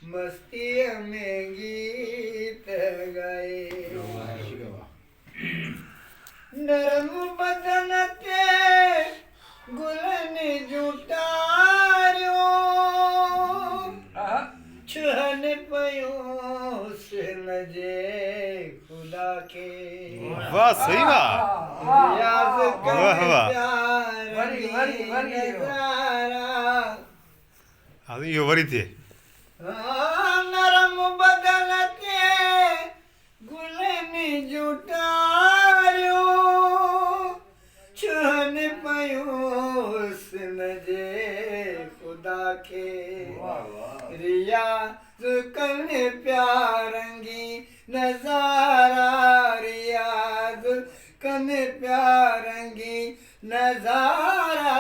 मस्ती में गीत गाए नरम बदन ते गुलन जुटारियो छहन पयो से नजे खुदा के वाह सही वाह रियाज कर वाह वाह प्यार की नजारा ಅದು ಈ ವರಿತೆ नरम बदन ते गुलन जुटारियो छहन पयो नजे खुदा के रियाज कन प्यारंगी नजारा रियाज कन प्यारंगी नजारा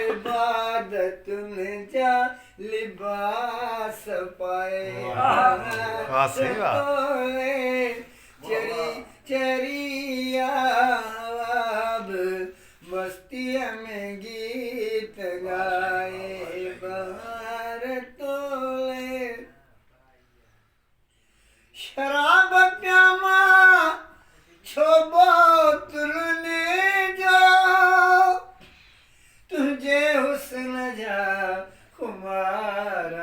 इबादत में जा लिबास पाए वाह सही वाह चरी चरिया मस्ती में गीत गाए बाहर तोले शराब प्यामा छो बोतल ने जो तुझे हुस्न जा कुमार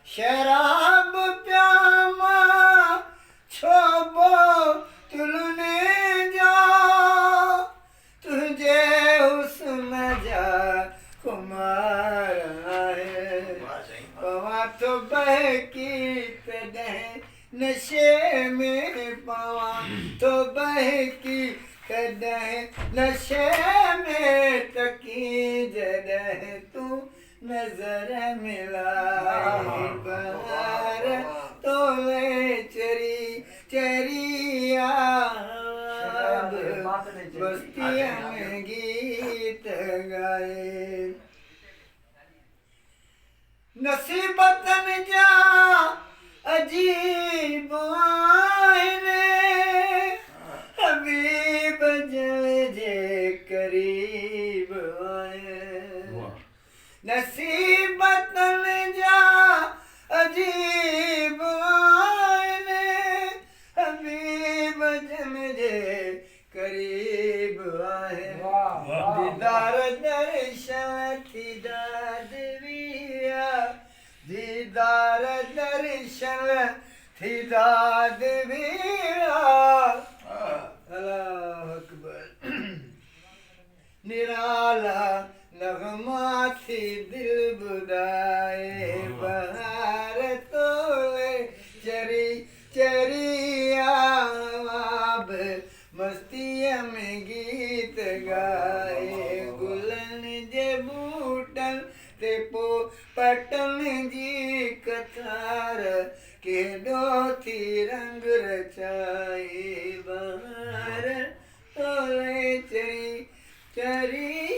शराब प्यामा छो बोतल ने जो तुझे हुस्न जा कुमार पवा तो बहकी तॾहिं नशे में पवा तो बहकी कॾहिं नशे में तकी जॾहिं तू नजर मिलाए बार तोले चरी चरिया बस्तिया में गीत गाए नसीबतन जा अजीब आईने हबीब जल जे करीब आए नसीबतन जा अजीब आईने हबीब जल जे करीब आए दीदार दर्शन थी दादविया दीदार दर्शन थी दादविया अल्लाह अकबर निराला नगमा थी दिल बुदाए बहार तोले चरी चरिया मस्ती में गीत गाए गुलन जे बूटन ते पो पटन जी कथार केॾो थी रंग रचाए बार तोले चरी चरी